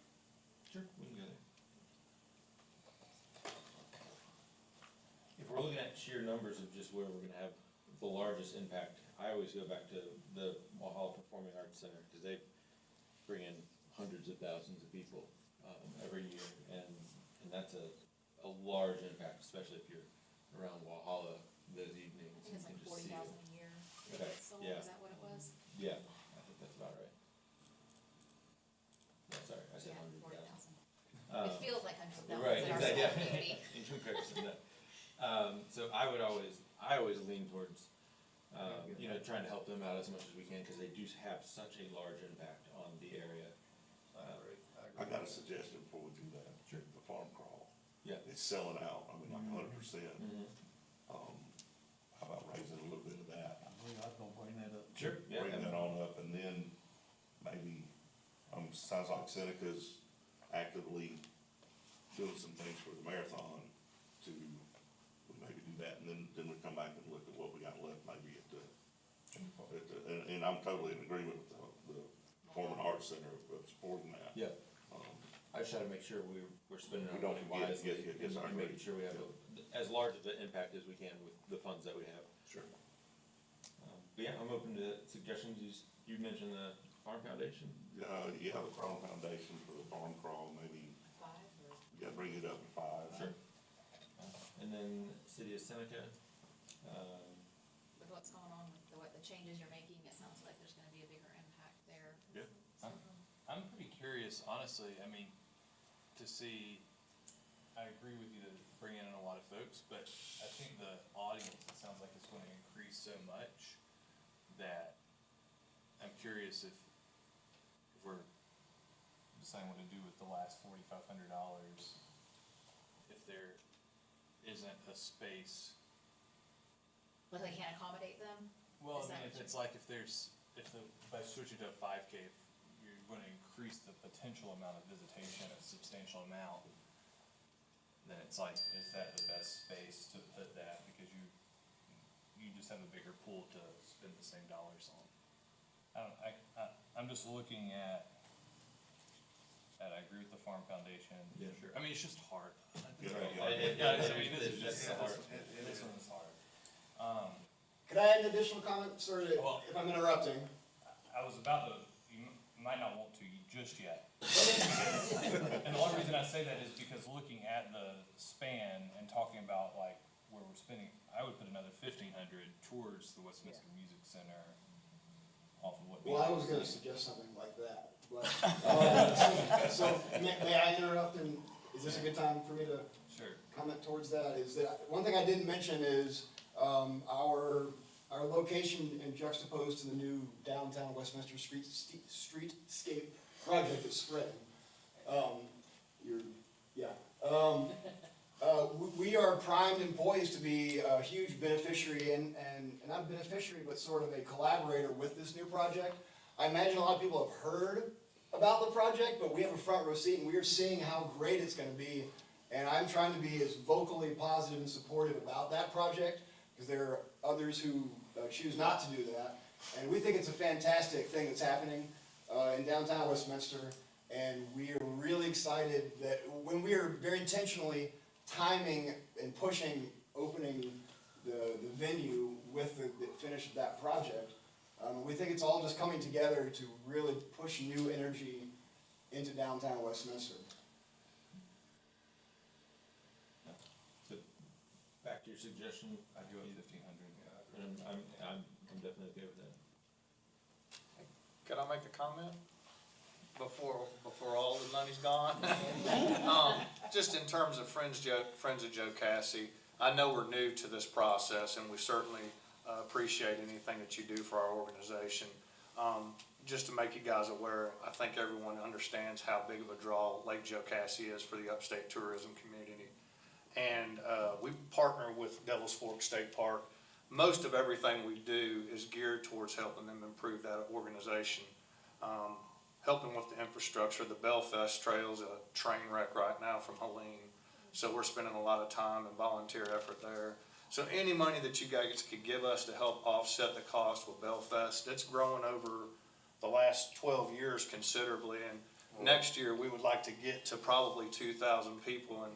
S1: Sure, we can go there. If we're looking at sheer numbers of just where we're gonna have the largest impact, I always go back to the Walhalla Performing Arts Center, because they bring in hundreds of thousands of people, every year, and that's a large impact, especially if you're around Walhalla those evenings.
S3: I think it's
S1: and
S3: like
S1: you can just see it.
S3: 40,000 a year.
S1: Okay,
S3: Sold,
S1: yeah.
S3: is that what it was?
S1: Yeah, I think that's about right. No, sorry, I said
S3: Yeah,
S1: 100,000.
S3: 40,000. It feels like hundreds of thousands
S1: Right,
S3: in our
S1: exactly,
S3: small
S1: yeah.
S3: community.
S1: In comparison, no. So I always lean towards, you know, trying to help them out as much as we can, because they do have such a large impact on the area.
S10: I got a suggestion before we do that.
S1: Sure.
S10: The farm crawl.
S1: Yeah.
S10: It's selling out, I mean, like 100%.
S1: Mhm.
S10: How about raising a little bit of that?
S12: I was gonna bring that up.
S1: Sure, yeah.
S10: Bring that on up, and then maybe, sounds like Seneca's actively doing some things for the marathon to maybe do that, and then we come back and look at what we got left maybe at the, and I'm totally in agreement with the Performing Arts Center of supporting that.
S1: Yeah. I just try to make sure we're spending
S10: We
S1: our
S10: don't
S1: money
S10: forget,
S1: wisely,
S10: yes, I
S1: and
S10: agree.
S1: making sure we have as large of an impact as we can with the funds that we have.
S10: Sure.
S1: But yeah, I'm open to suggestions. You mentioned the Farm Foundation.
S10: Yeah, the Farm Foundation for the farm crawl, maybe,
S3: 5 or?
S10: yeah, bring it up to 5.
S1: Sure. And then City of Seneca.
S3: With what's going on with the changes you're making, it sounds like there's gonna be a bigger impact there.
S10: Yeah.
S6: I'm pretty curious, honestly, I mean, to see, I agree with you to bring in a lot of folks, but I think the audience, it sounds like it's gonna increase so much that I'm curious if we're deciding what to do with the last $4,500, if there isn't a space.
S3: Like they can't accommodate them?
S6: Well,
S3: Is
S6: I
S3: that
S6: mean,
S3: what
S6: if it's like, by switching to a 5K, if you're gonna increase the potential amount of visitation a substantial amount, then it's like, is that the best space to put that, because you just have a bigger pool to spend the same dollars on. I'm just looking at, I agree with the Farm Foundation.
S1: Yeah, sure.
S6: I mean, it's just hard.
S10: Yeah,
S6: I mean, this is just hard, this one is hard.
S9: Could I add an additional comment, sir,
S6: Well-
S9: if I'm interrupting?
S6: I was about to, you might not want to just yet. And the only reason I say that is because looking at the span and talking about like where we're spending, I would put another 1,500 towards the Westminster Music Center off of what.
S9: Well, I was gonna suggest something like that, but, so, may I interrupt, and is this a good time for me to
S6: Sure.
S9: comment towards that? Is that, one thing I didn't mention is, our location and juxtaposed to the new downtown Westminster streetscape project is spreading. We are primed and poised to be a huge beneficiary and not a beneficiary, but sort of a collaborator with this new project. I imagine a lot of people have heard about the project, but we have a front row seat and we are seeing how great it's gonna be. And I'm trying to be as vocally positive and supportive about that project, because there are others who choose not to do that. And we think it's a fantastic thing that's happening in downtown Westminster. And we are really excited that when we are very intentionally timing and pushing opening the venue with the finish of that project, we think it's all just coming together to really push new energy into downtown Westminster.
S1: So, back to your suggestion,
S6: I'd go with 1,500.
S1: and I'm definitely okay with that.
S16: Could I make a comment before all the money's gone? Just in terms of Friends of Joe Cassie, I know we're new to this process, and we certainly appreciate anything that you do for our organization. Just to make you guys aware, I think everyone understands how big of a draw Lake Joe Cassie is for the upstate tourism community. And we partner with Devil's Fork State Park. Most of everything we do is geared towards helping them improve that organization. Helping with the infrastructure. The Belfast Trail is a train wreck right now from Helene. So we're spending a lot of time and volunteer effort there. So any money that you guys could give us to help offset the cost with Belfast, it's growing over the last 12 years considerably. And next year we would like to get to probably 2,000 people. And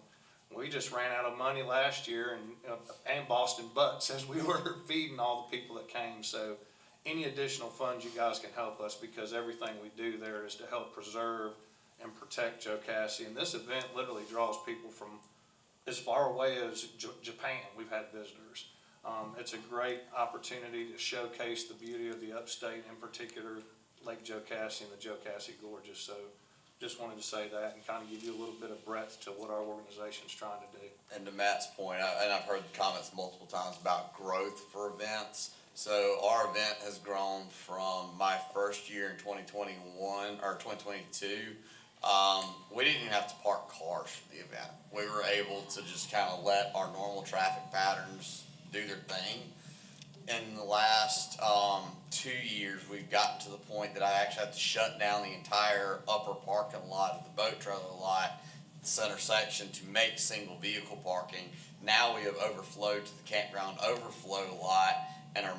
S16: we just ran out of money last year, and Boston Butt says we were feeding all the people that came. So any additional funds you guys can help us, because everything we do there is to help preserve and protect Joe Cassie. And this event literally draws people from as far away as Japan. We've had visitors. It's a great opportunity to showcase the beauty of the upstate, in particular Lake Joe Cassie and the Joe Cassie Gorges. So just wanted to say that and kind of give you a little bit of breadth to what our organization's trying to do.
S5: And to Matt's point, and I've heard the comments multiple times about growth for events. So our event has grown from my first year in 2021 or 2022. We didn't even have to park cars for the event. We were able to just kind of let our normal traffic patterns do their thing. In the last 2 years, we've gotten to the point that I actually have to shut down the entire upper parking lot of the boat trailer lot, the center section, to make single vehicle parking. Now we have overflowed to the campground overflow lot and are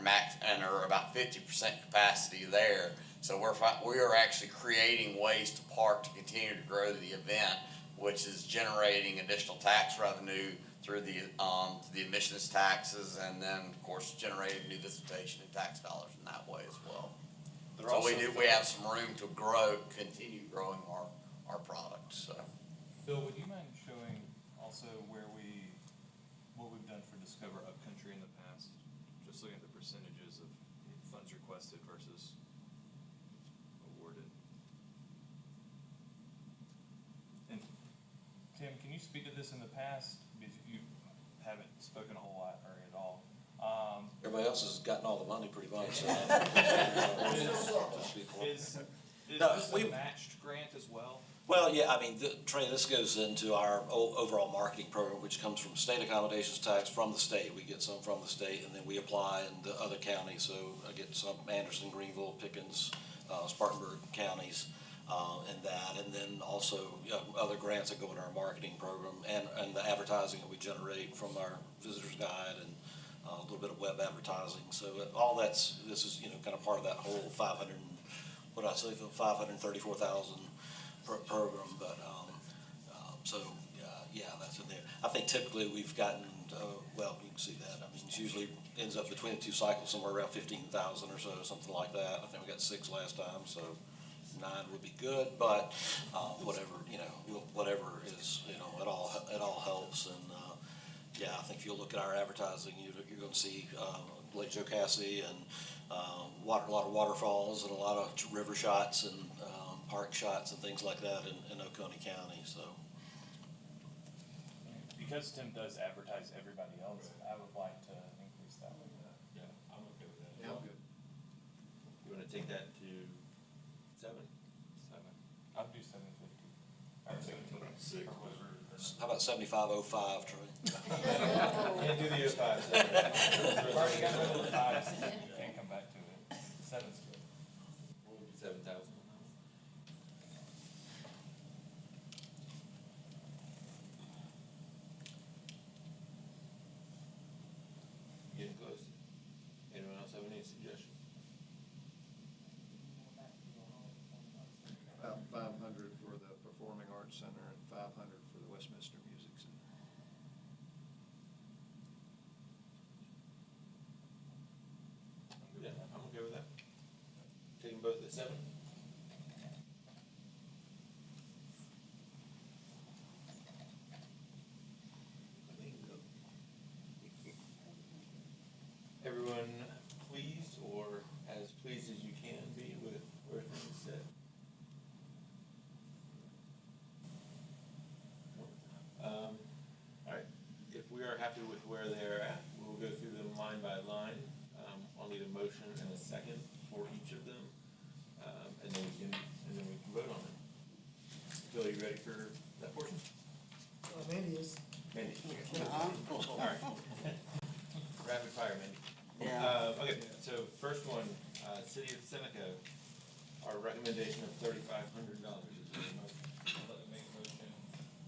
S5: about 50% capacity there. So we are actually creating ways to park to continue to grow the event, which is generating additional tax revenue through the admissions taxes, and then of course generating new visitation and tax dollars in that way as well. So we have some room to continue growing our products. So.
S6: Phil, would you mind showing also what we've done for Discover Upcountry in the past? Just looking at the percentages of funds requested versus awarded. And Tim, can you speak to this in the past? Because you haven't spoken a whole lot or at all.
S17: Everybody else has gotten all the money pretty much. So
S6: Is
S17: No,
S6: this a matched grant as well?
S17: Well, yeah, I mean, Trey, this goes into our overall marketing program, which comes from state accommodations tax from the state. We get some from the state, and then we apply in the other counties. So I get some Anderson, Greenville, Pickens, Spartanburg counties, and that. And then also other grants that go in our marketing program and the advertising that we generate from our visitor's guide and a little bit of web advertising. So all this is, kind of part of that whole 534,000 program, but, that's in there. I think typically we've gotten, you can see that, I mean, it usually ends up between the two cycles somewhere around 15,000 or so, something like that. I think we got 6 last time, so 9 would be good, but, whatever is, it all helps, and, I think if you look at our advertising, you're gonna see, Lake Joe Cassie and, a lot of waterfalls and a lot of river shots and, park shots and things like that in Oconee County, so.
S6: Because Tim does advertise everybody else, I would like to increase that one.
S1: Yeah, I'm okay with that.
S4: Yeah, good.
S1: You wanna take that to 7?
S6: I'd do 750. Or 17.
S10: Six.
S17: how about 7505, Troy?
S1: Can't do the 05.
S6: Already got rid of the fives, you can't come back to it. Seven's good.
S1: What would be 7,000? Getting close. Anyone else have any suggestions?
S4: About 500 for the Performing Arts Center and 500 for the Westminster Music Center.
S1: Yeah, I'm okay with that. Taking both at 7? Everyone pleased or as pleased as you can be with where things sit? All right, if we are happy with where they're at, we'll go through them line by line. I'll need a motion and a second for each of them, and then we can vote on it. Phil, you ready for that portion?
S2: Mandy is.
S1: Mandy? All right. Rapid fire, Mandy.
S8: Yeah.
S1: Okay, so first one, City of Seneca, our recommendation of $3,500. Is there a motion?
S6: I'll let me make a motion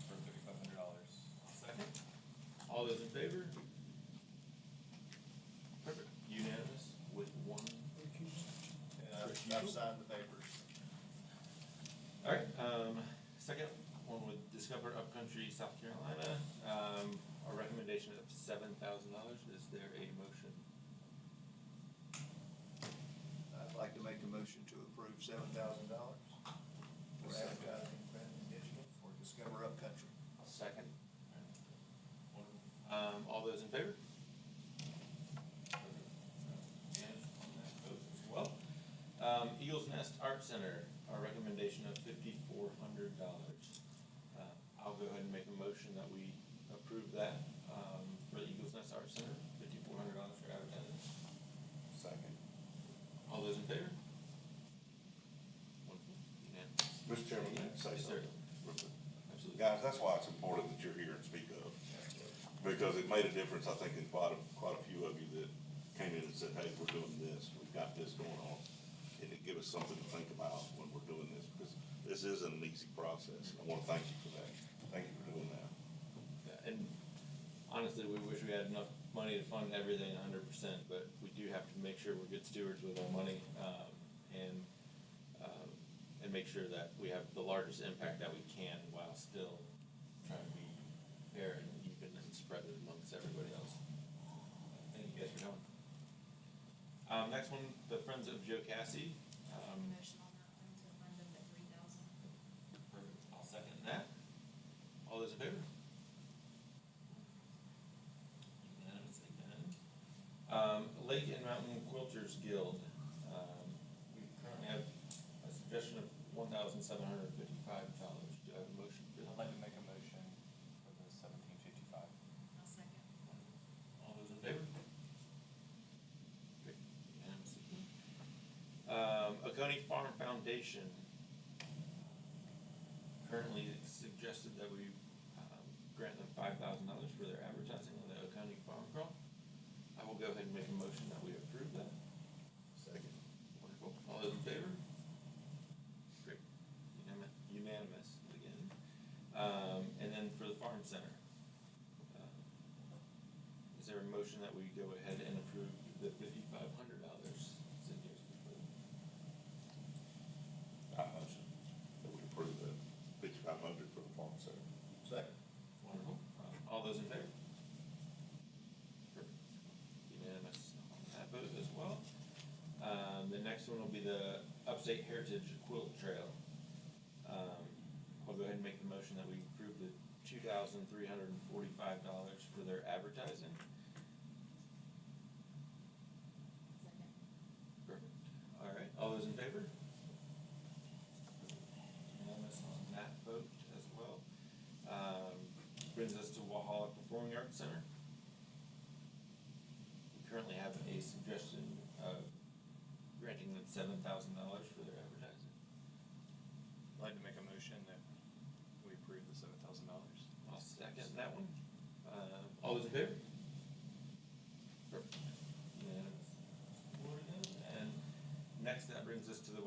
S6: for $3,500.
S1: Second? All those in favor? Perfect. Unanimous with one.
S4: And I've signed the papers.
S1: All right, second one with Discover Upcountry, South Carolina, our recommendation of $7,000. Is there a motion?
S4: I'd like to make a motion to approve $7,000 for advertising print and digital for Discover Upcountry.
S1: Second. All those in favor? And on that vote as well. Eagles Nest Art Center, our recommendation of $5,400. I'll go ahead and make a motion that we approve that, for the Eagles Nest Art Center, $5,400 for advertising.
S6: Second.
S1: All those in favor? Wonderful. Unanimous.
S10: Mr. Chairman, may I say
S1: Yes, sir.
S10: something?
S1: Absolutely.
S10: Guys, that's why it's important that you're here and speak up. Because it made a difference, I think, in quite a few of you that came in and said, hey, we're doing this, we've got this going on. And it gave us something to think about when we're doing this, because this isn't an easy process. I want to thank you for that. Thank you for doing that.
S1: Yeah, and honestly, we wish we had enough money to fund everything 100%, but we do have to make sure we're good stewards with our money, and make sure that we have the largest impact that we can while still trying to be fair and even and spread it amongst everybody else. Thank you guys for coming. Next one, the Friends of Joe Cassie.
S3: Motion on that one to fund them at 3,000.
S1: Perfect. I'll second that. All those in favor? Unanimous again. Lake and Mountain Quilters Guild. We currently have a suggestion of $1,755. Do I have a motion for
S6: I'd
S1: that?
S6: like to make a motion for the $1,755.
S3: I'll second.
S1: All those in favor? Great. Unanimous again. Oconee Farm Foundation. Currently suggested that we, grant them $5,000 for their advertising on the Oconee Farm Crawl. I will go ahead and make a motion that we approve that.
S4: Second.
S1: Wonderful. All those in favor? Great. Unanimous again. And then for the Farm Center, is there a motion that we go ahead and approve the $5,500? It's in yours before.
S10: I motion that we approve the $5,500 for the farm center.
S4: Second.
S1: Wonderful. All those in favor? Perfect. Unanimous on that vote as well. The next one will be the Upstate Heritage Quilt Trail. I'll go ahead and make the motion that we approve the $2,345 for their advertising.
S3: Second.
S1: Perfect. All right, all those in favor? Unanimous on that vote as well. Brings us to Walhalla Performing Arts Center. We currently have a suggestion of granting them $7,000 for their advertising.
S6: I'd like to make a motion that we approve the $7,000.
S1: I'll second.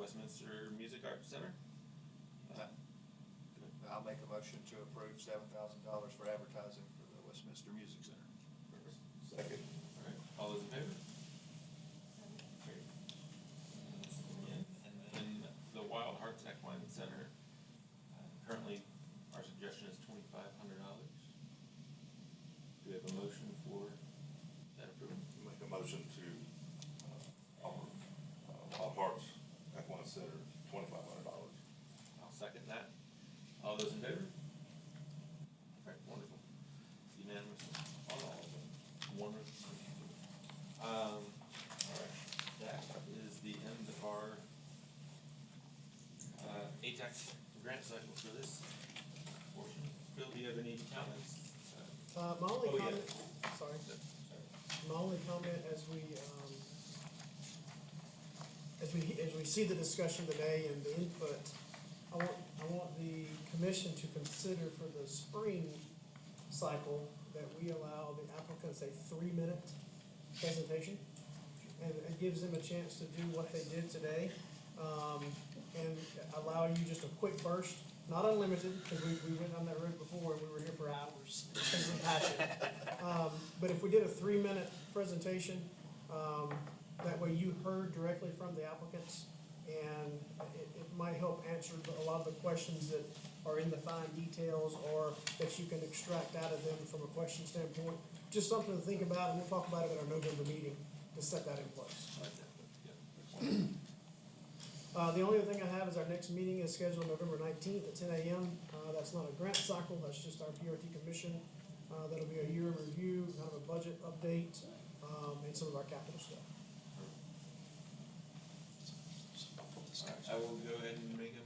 S1: Westminster Music Arts Center.
S4: I'll make a motion to approve $7,000 for advertising for the Westminster Music Center.
S10: Second.
S1: All right, all those in favor? Great. And then the Wild Hearts Equine Center, currently our suggestion is $2,500. Do we have a motion for that approval?
S10: Make a motion to, offer, Wild Hearts Equine Center $2,500.
S1: I'll second that. All those in favor? All right, wonderful. Unanimous on all of them. Wonderful. All right, that is the end of our, ATAX grant cycle for this portion. Phil, do you have any comments?
S2: My only
S1: Oh, yeah.
S2: comment, sorry, my only comment as we see the discussion today and the input, I want the commission to consider for the spring cycle that we allow the applicants a 3-minute presentation. And it gives them a chance to do what they did today, and allow you just a quick burst, not unlimited, because we went on that route before and we were here for hours, because of passion. But if we did a 3-minute presentation, that way you heard directly from the applicants, and it might help answer a lot of the questions that are in the fine details, or that you can extract out of them from a question standpoint. Just something to think about, and we'll talk about it at our November meeting to set that in place. The only other thing I have is our next meeting is scheduled November 19th at 10 a.m. That's not a grant cycle, that's just our PRT commission. That'll be a year in review, kind of a budget update, and some of our capital stuff.
S1: I will go ahead and make a